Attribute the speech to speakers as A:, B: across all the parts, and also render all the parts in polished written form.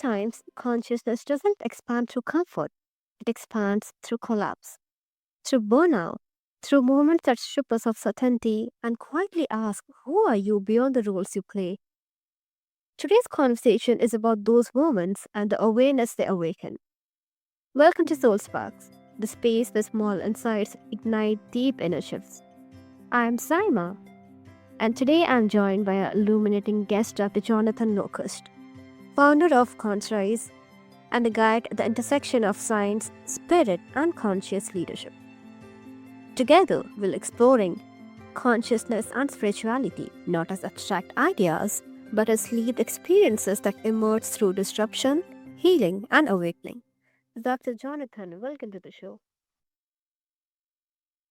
A: sometimes consciousness doesn't expand through comfort, it expands through collapse, through burnout, through moments that strip us of certainty and quietly ask, who are you beyond the roles you play? Today's conversation is about those moments and the awareness they awaken. Welcome to Soul Sparks, the space where small insights ignite deep inner shifts. I'm Saima, and today I'm joined by our illuminating guest, Dr. Jonathan Locust, founder of ConsciRise and a guide at the intersection of science, spirit, and conscious leadership. Together, we'll exploring consciousness and spirituality, not as abstract ideas, but as lived experiences that emerge through disruption, healing, and awakening. Dr. Jonathan, welcome to the show.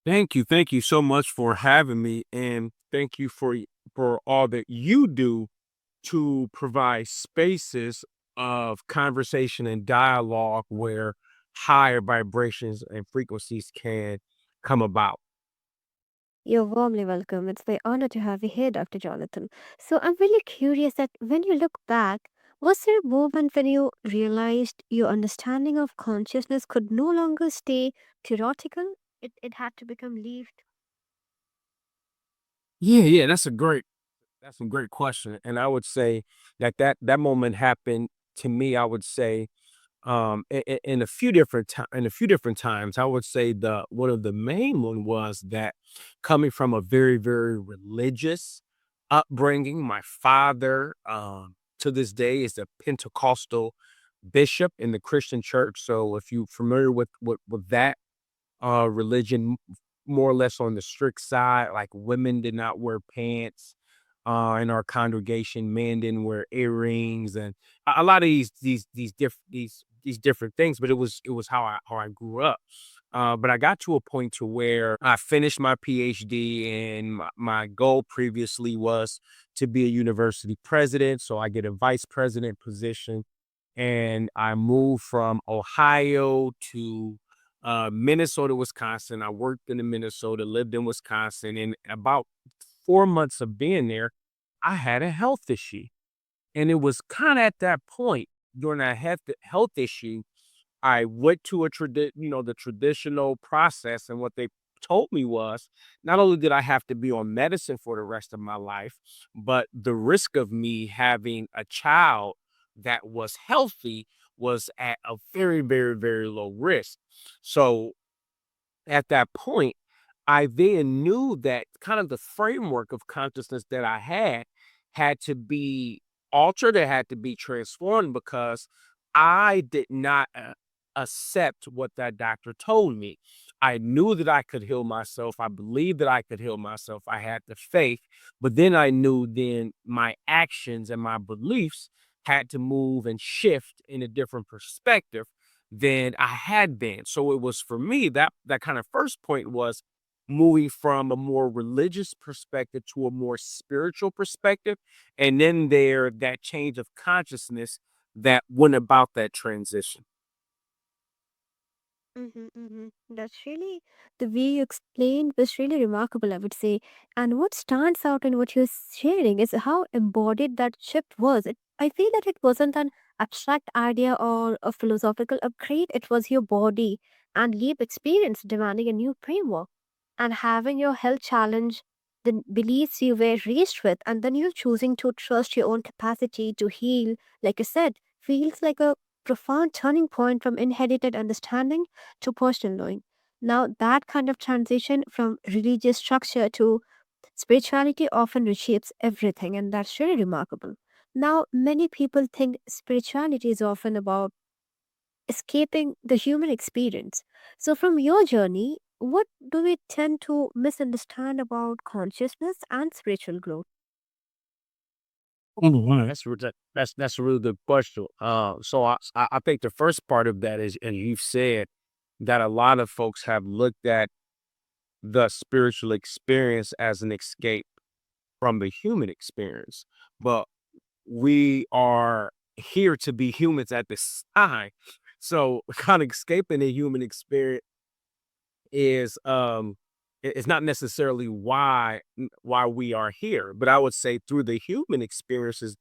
B: Thank you. Thank you so much for having me. And thank you for all that you do to provide spaces of conversation and dialogue where higher vibrations and frequencies can come about.
A: You're warmly welcome. It's my honor to have you here, Dr. Jonathan. So I'm really curious that when you look back, was there a moment when you realized your understanding of consciousness could no longer stay theoretical? It had to become lived.
B: Yeah, that's a great question. And I would say that moment happened to me, I would say, in a few different times. I would say the one of the main one was that coming from a very, very religious upbringing. My father, to this day, is a Pentecostal bishop in the Christian church. So if you're familiar with that religion, more or less on the strict side, like women did not wear pants in our congregation, men didn't wear earrings, and a lot of these different things. But it was how I grew up. But I got to a point to where I finished my PhD, and my goal previously was to be a university president. So I get a vice president position, and I moved from Ohio to Minnesota, Wisconsin. I worked in Minnesota, lived in Wisconsin, and about 4 months of being there, I had a health issue. And it was kind of at that point during that health issue, I went to the traditional process. And what they told me was not only did I have to be on medicine for the rest of my life, but the risk of me having a child that was healthy was at a very, very, very low risk. So at that point, I then knew that kind of the framework of consciousness that I had to be altered, it had to be transformed because I did not accept what that doctor told me. I knew that I could heal myself. I believed that I could heal myself. I had the faith, but then I knew then my actions and my beliefs had to move and shift in a different perspective than I had been. So it was for me that kind of first point was moving from a more religious perspective to a more spiritual perspective. And then that change of consciousness that went about that transition.
A: That's really the way you explained was really remarkable, I would say. And what stands out in what you're sharing is how embodied that shift was. I feel that it wasn't an abstract idea or a philosophical upgrade, it was your body and lived experience demanding a new framework. And having your health challenge the beliefs you were raised with, and then you choosing to trust your own capacity to heal, like I said, feels like a profound turning point from inherited understanding to personal knowing. Now, that kind of transition from religious structure to spirituality often reshapes everything, and that's really remarkable. Now, many people think spirituality is often about escaping the human experience. So, from your journey, what do we tend to misunderstand about consciousness and spiritual growth?
B: Mhm. That's a really good question. So I think the first part of that is, and you've said that a lot of folks have looked at the spiritual experience as an escape from the human experience, but we are here to be humans at this time. So kind of escaping the human experience is it's not necessarily why we are here, but I would say through the human experiences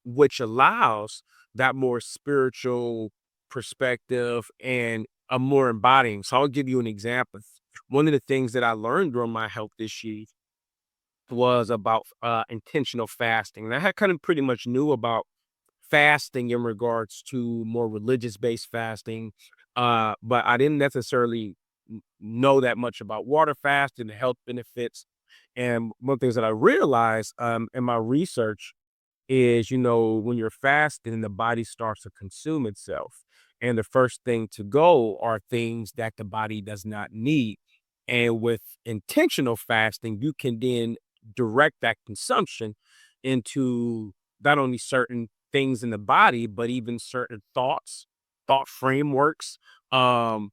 B: which allows that more spiritual perspective and a more embodying. So I'll give you an example. One of the things that I learned during my health issue was about intentional fasting. And I had kind of pretty much knew about fasting in regards to more religious based fasting, but I didn't necessarily know that much about water fasting, the health benefits. And one of the things that I realized in my research is, when you're fasting, the body starts to consume itself. And the first thing to go are things that the body does not need. And with intentional fasting, you can then direct that consumption into not only certain things in the body, but even certain thoughts, thought frameworks, um,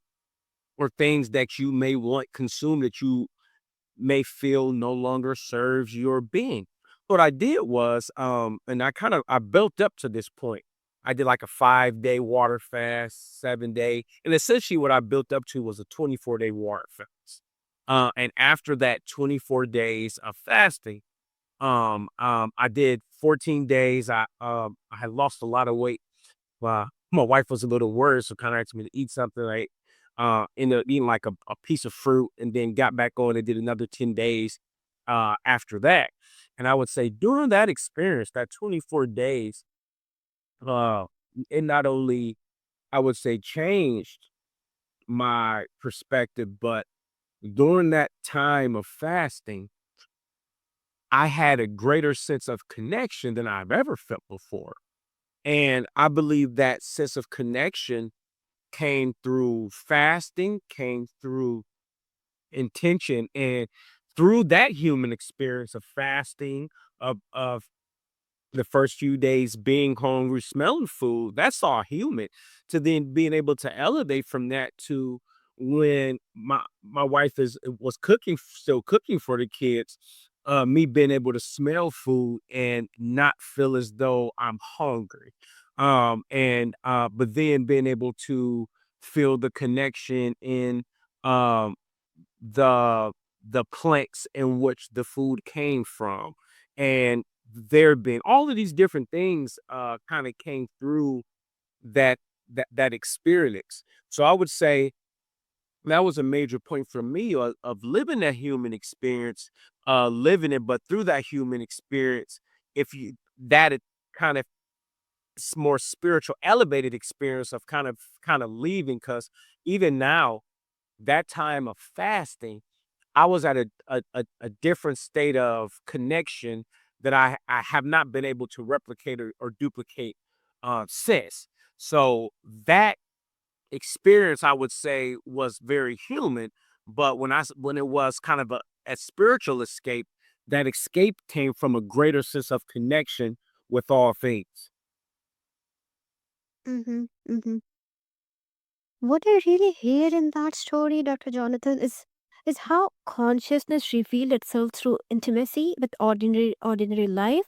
B: or things that you may want consumed that you may feel no longer serves your being. What I did was, and I built up to this point. I did like a 5-day water fast, 7-day, and essentially what I built up to was a 24-day water fast. And after that 24 days of fasting, I did 14 days. I had lost a lot of weight. My wife was a little worried, so kind of asked me to eat something. Like, ended up eating like a piece of fruit, and then got back on and did another 10 days after that. And I would say during that experience, that 24 days, uh, it not only, I would say, changed my perspective, but during that time of fasting, I had a greater sense of connection than I've ever felt before. And I believe that sense of connection came through fasting, came through intention, and through that human experience of fasting, of the first few days being hungry, smelling food, that's all human. To then being able to elevate from that to when my wife was cooking, still cooking for the kids, me being able to smell food and not feel as though I'm hungry. And but then being able to feel the connection in um the the planks in which the food came from, and there being all of these different things kind of came through that that experience. So I would say that was a major point for me of living that human experience, living it, but through that human experience, if you that it kind of more spiritual elevated experience of kind of leaving, because even now, that time of fasting, I was at a different state of connection that I have not been able to replicate or duplicate since. So that experience, I would say, was very human. But when it was kind of a spiritual escape, that escape came from a greater sense of connection with all things.
A: Mm-hmm. Mm-hmm. What I really hear in that story, Dr. Jonathan, is how consciousness revealed itself through intimacy with ordinary life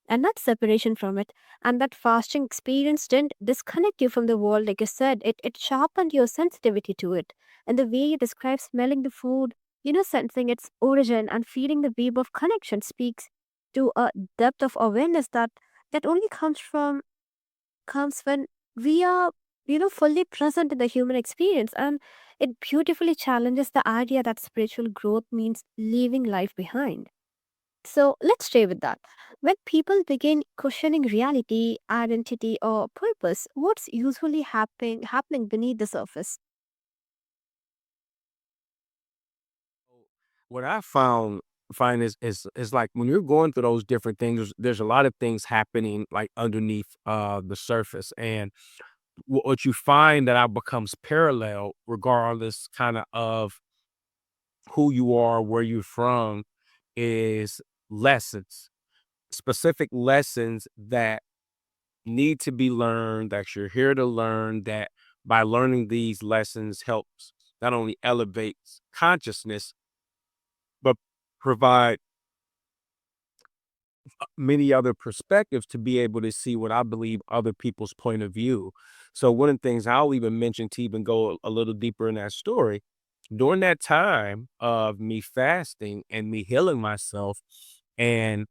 A: and not separation from it. And that fasting experience didn't disconnect you from the world, like you said. It sharpened your sensitivity to it. And the way you describe smelling the food, sensing its origin and feeling the web of connection speaks to a depth of awareness that only comes when we are fully present in the human experience. And it beautifully challenges the idea that spiritual growth means leaving life behind. So let's stay with that. When people begin questioning reality, identity, or purpose, what's usually happening beneath the surface?
B: What I find is like when you're going through those different things, there's a lot of things happening like underneath the surface. And what you find that becomes parallel regardless kind of who you are, where you're from, is lessons, specific lessons that need to be learned, that you're here to learn, that by learning these lessons helps not only elevates consciousness, but provide many other perspectives to be able to see what I believe other people's point of view. So one of the things I'll even mention to even go a little deeper in that story, during that time of me fasting and me healing myself and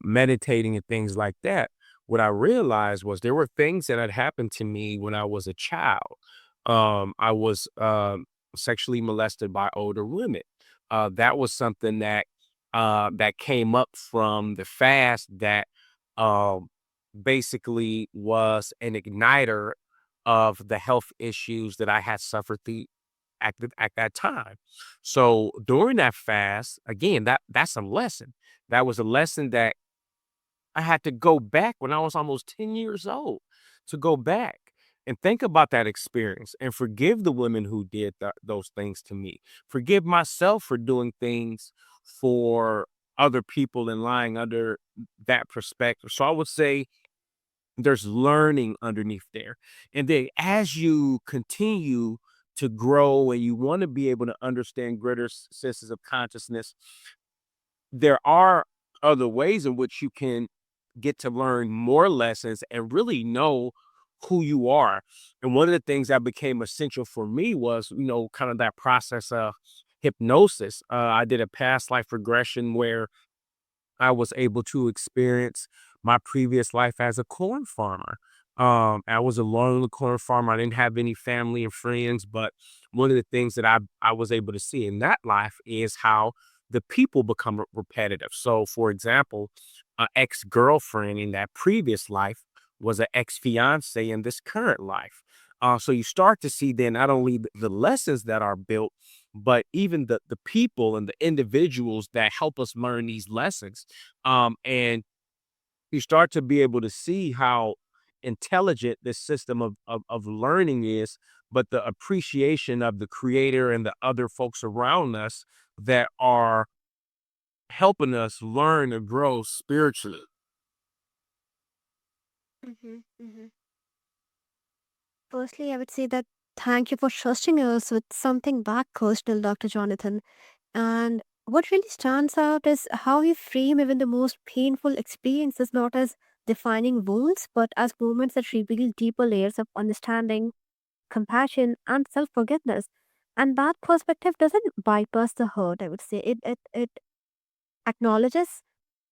B: meditating and things like that, what I realized was there were things that had happened to me when I was a child. I was sexually molested by older women. That was something that came up from the fast that um, basically was an igniter of the health issues that I had suffered at that time. So during that fast, again, that's a lesson. That was a lesson that I had to go back when I was almost 10 years old to go back and think about that experience and forgive the women who did those things to me. Forgive myself for doing things for other people and lying under that perspective. So I would say there's learning underneath there. And then as you continue to grow and you want to be able to understand greater senses of consciousness, there are other ways in which you can get to learn more lessons and really know who you are. And one of the things that became essential for me was, kind of that process of hypnosis. I did a past life regression where I was able to experience my previous life as a corn farmer. I was alone on the corn farm. I didn't have any family and friends, but one of the things that I was able to see in that life is how the people become repetitive. So, for example, an ex girlfriend in that previous life was an ex fiance in this current life. So you start to see then not only the lessons that are built, but even the people and the individuals that help us learn these lessons. And you start to be able to see how intelligent this system of learning is, but the appreciation of the creator and the other folks around us that are helping us learn and grow spiritually.
A: Hmm. Hmm. Firstly, I would say that thank you for trusting us with something back personal, Dr. Jonathan. And what really stands out is how you frame even the most painful experiences not as defining wounds, but as moments that reveal deeper layers of understanding, compassion, and self forgiveness. And that perspective doesn't bypass the hurt, I would say. It acknowledges,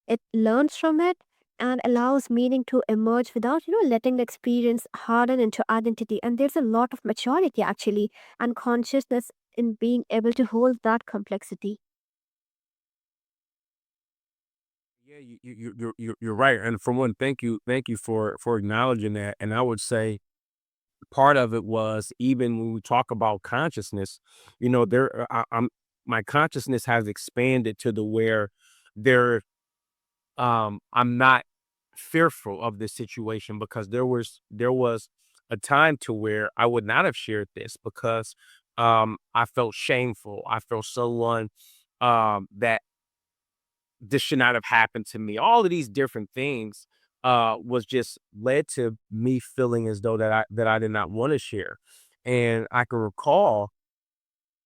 A: it learns from it, and allows meaning to emerge without, letting the experience harden into identity. And there's a lot of maturity, actually, and consciousness in being able to hold that complexity.
B: Yeah, you're right. And for one, thank you for acknowledging that. And I would say part of it was even when we talk about consciousness, I'm my consciousness has expanded to the where there I'm not fearful of this situation because there was a time to where I would not have shared this because I felt shameful. I felt someone that this should not have happened to me. All of these different things was just led to me feeling as though that I did not want to share. And I can recall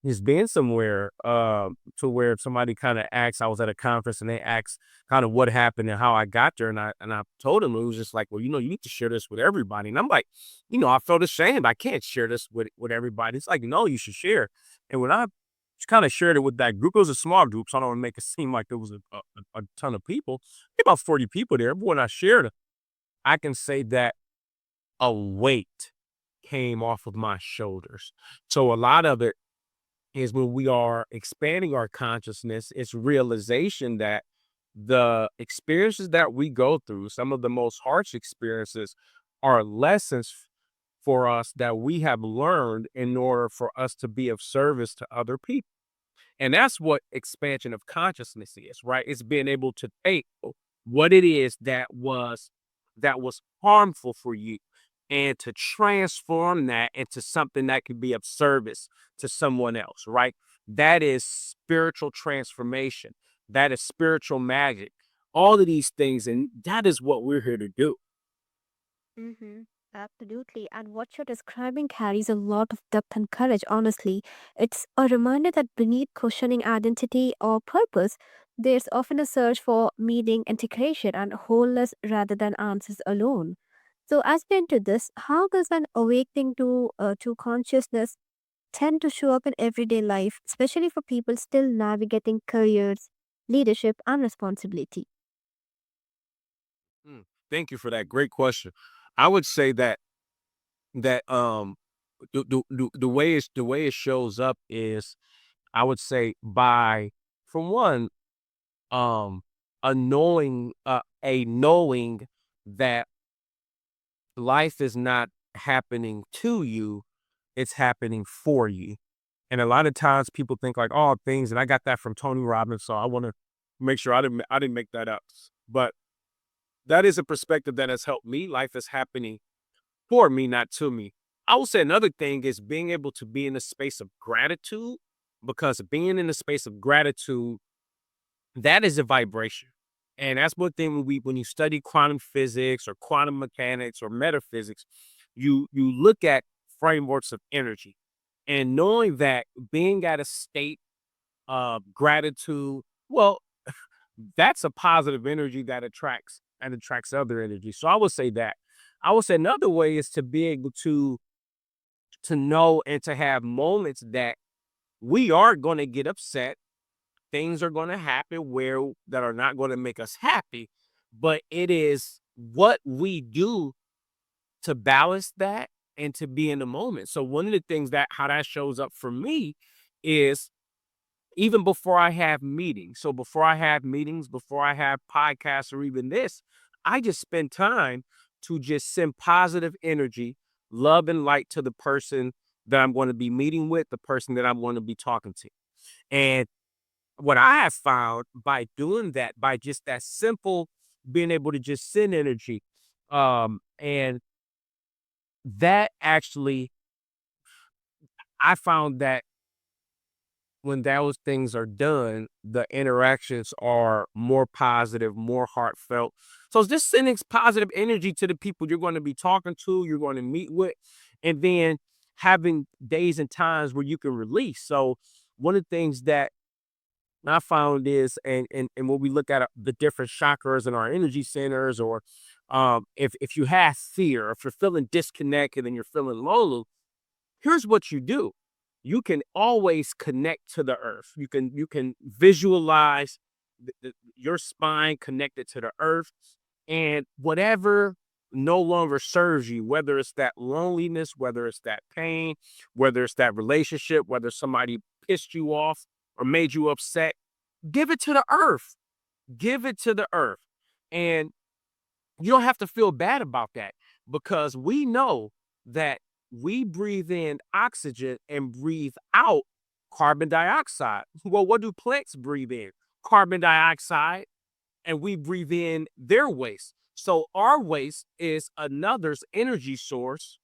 B: just being somewhere to where somebody kind of asked, I was at a conference and they asked kind of what happened and how I got there. And I told them it was just like, well, you need to share this with everybody. And I'm like, I felt ashamed. I can't share this with everybody. It's like, no, you should share. And when I kind of shared it with that group, it was a small group, so I don't want to make it seem like there was a ton of people, about 40 people there. But when I shared it, I can say that a weight came off of my shoulders. So a lot of it is when we are expanding our consciousness, it's realization that the experiences that we go through, some of the most harsh experiences, are lessons for us that we have learned in order for us to be of service to other people. And that's what expansion of consciousness is, right? It's being able to take what it is that was harmful for you and to transform that into something that could be of service to someone else, right? That is spiritual transformation. That is spiritual magic. All of these things, and that is what we're here to do.
A: Mm-hmm. Absolutely. And what you're describing carries a lot of depth and courage, honestly. It's a reminder that beneath questioning identity or purpose, there's often a search for meaning, integration, and wholeness rather than answers alone. So, as we enter this, how does an awakening to consciousness tend to show up in everyday life, especially for people still navigating careers, leadership, and responsibility?
B: Mm. Thank you for that great question. I would say that the way it shows up is, I would say, by, for one, um a knowing that life is not happening to you, it's happening for you. And a lot of times people think like, oh, things, and I got that from Tony Robbins, so I want to make sure I didn't make that up. But that is a perspective that has helped me. Life is happening for me, not to me. I will say another thing is being able to be in a space of gratitude, because being in a space of gratitude, that is a vibration. And that's one thing when you study quantum physics or quantum mechanics or metaphysics, you look at frameworks of energy, and knowing that being at a state of gratitude, well, that's a positive energy that attracts other energy. So I would say that. I would say another way is to be able to know and to have moments that we are going to get upset. Things are going to happen where that are not going to make us happy, but it is what we do to balance that and to be in the moment. So one of the things that how that shows up for me is even before I have meetings. So before I have meetings, before I have podcasts or even this, I just spend time to just send positive energy, love and light to the person that I'm going to be meeting with, the person that I'm going to be talking to. And what I have found by doing that, by just that simple being able to just send energy, and that actually, I found that when those things are done, the interactions are more positive, more heartfelt. So it's just sending positive energy to the people you're going to be talking to, you're going to meet with, and then having days and times where you can release. So one of the things that I found is, and when we look at the different chakras in our energy centers, or if you have fear, if you're feeling disconnected and you're feeling lonely, here's what you do. You can always connect to the earth. You can visualize your spine connected to the earth, and whatever no longer serves you, whether it's that loneliness, whether it's that pain, whether it's that relationship, whether somebody pissed you off or made you upset, give it to the earth. Give it to the earth. And you don't have to feel bad about that, because we know that we breathe in oxygen and breathe out carbon dioxide. Well, what do plants breathe in? Carbon dioxide, and we breathe in their waste. So our waste is another's energy source,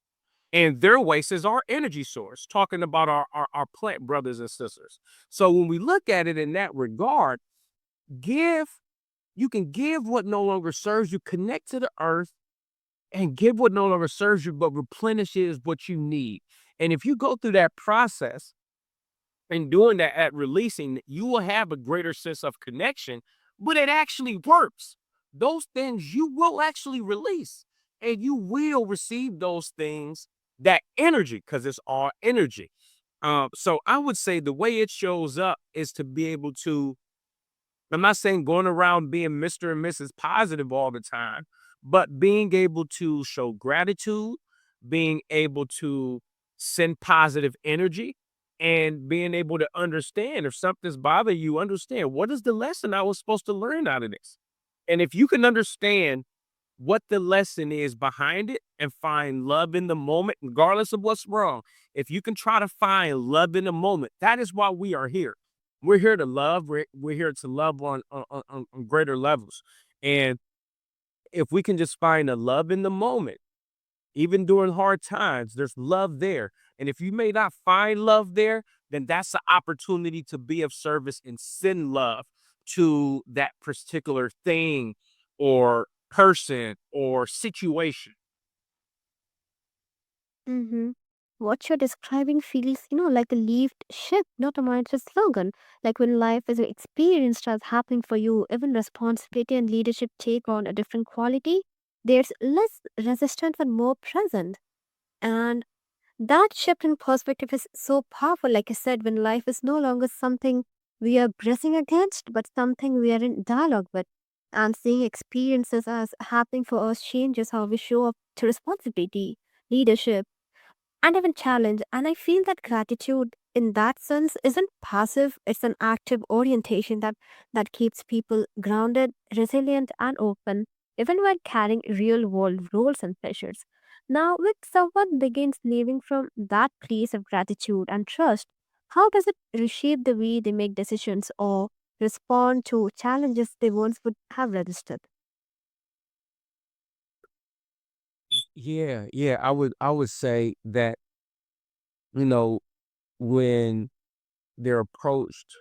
B: and their waste is our energy source, talking about our plant brothers and sisters. So when we look at it in that regard, give you can give what no longer serves you, connect to the earth, and give what no longer serves you, but replenishes what you need. And if you go through that process and doing that at releasing, you will have a greater sense of connection, but it actually works. Those things you will actually release, and you will receive those things, that energy, because it's all energy. So I would say the way it shows up is to be able to, I'm not saying going around being Mr. and Mrs. Positive all the time, but being able to show gratitude, being able to send positive energy, and being able to understand if something's bothering you, understand what is the lesson I was supposed to learn out of this. And if you can understand what the lesson is behind it and find love in the moment, regardless of what's wrong. If you can try to find love in the moment, that is why we are here. We're here to love. We're here to love on greater levels. And if we can just find a love in the moment, even during hard times, there's love there. And if you may not find love there, then that's an opportunity to be of service and send love to that particular thing or person or situation.
A: Mm-hmm. What you're describing feels, like a lived ship, not a mindset slogan. Like when life as an experience starts happening for you, even responsibility and leadership take on a different quality. There's less resistance and more present. And that shift in perspective is so powerful, like I said, when life is no longer something we are bracing against, but something we are in dialogue with. And seeing experiences as happening for us changes how we show up to responsibility, leadership, and even challenge. And I feel that gratitude in that sense isn't passive, it's an active orientation that keeps people grounded, resilient, and open, even when carrying real world roles and pressures. Now, when someone begins living from that place of gratitude and trust, how does it reshape the way they make decisions or respond to challenges they once would have resisted?
B: Yeah, yeah, I would say that, you know, when they're approached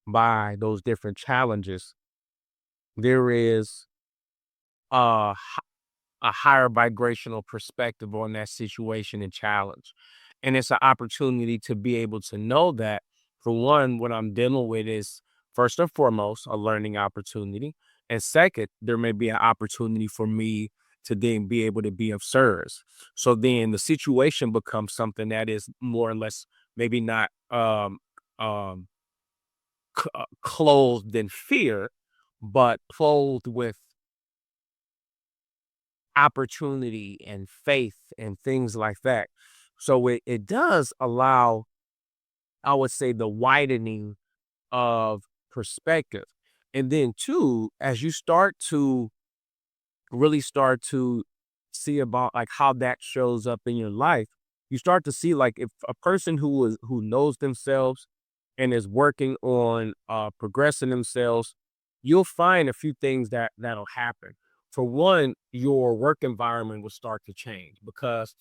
B: by those different challenges, there is a a higher vibrational perspective on that situation and challenge. And it's an opportunity to be able to know that, for one, what I'm dealing with is first and foremost a learning opportunity. And second, there may be an opportunity for me to then be able to be of service. So then the situation becomes something that is more or less maybe not um clothed in fear, but clothed with opportunity and faith and things like that. So it does allow, I would say, the widening of perspective. And then too, as you start to see about like how that shows up in your life, you start to see like if a person who knows themselves and is working on progressing themselves, you'll find a few things that'll happen. For one, your work environment will start to change because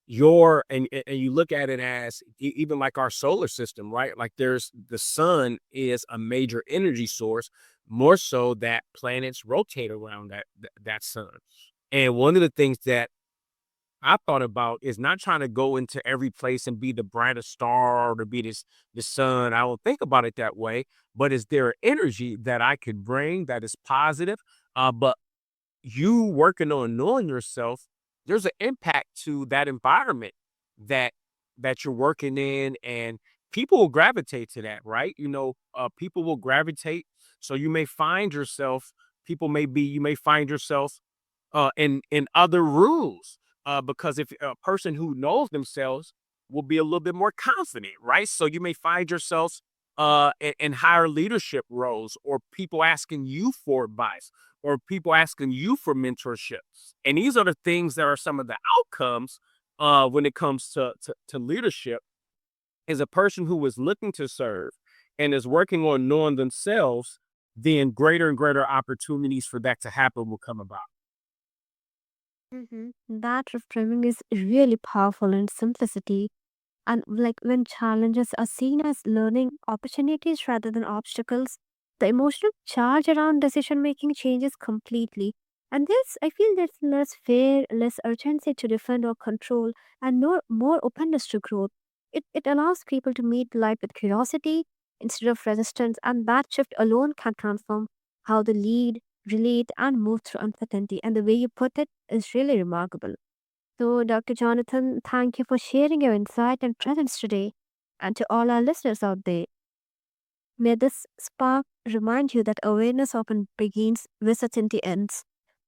B: and you look at it as even like our solar system, right? Like there's the sun is a major energy source, more so that planets rotate around that sun. And one of the things that I thought about is not trying to go into every place and be the brightest star or to be the sun. I don't think about it that way. But is there energy that I could bring that is positive? But you working on knowing yourself, there's an impact to that environment that you're working in, and people will gravitate to that, right? People will gravitate. So you may find yourself, you may find yourself in other rules, because if a person who knows themselves will be a little bit more confident, right? So you may find yourself in higher leadership roles, or people asking you for advice, or people asking you for mentorship. And these are the things that are some of the outcomes when it comes to leadership. Is a person who is looking to serve and is working on knowing themselves, then greater and greater opportunities for that to happen will come about.
A: That reframing is really powerful in simplicity. And like when challenges are seen as learning opportunities rather than obstacles, the emotional charge around decision making changes completely. And this, I feel there's less fear, less urgency to defend or control, and more openness to growth. It allows people to meet life with curiosity instead of resistance, and that shift alone can transform how they lead, relate, and move through uncertainty. And the way you put it is really remarkable. So, Dr. Jonathan, thank you for sharing your insight and presence today. And to all our listeners out there, may this spark remind you that awareness often begins where certainty ends.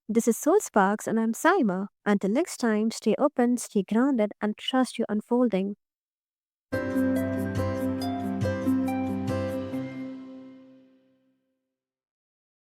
A: This is Soul Sparks, and I'm Saima. Until next time, stay open, stay grounded, and trust your unfolding.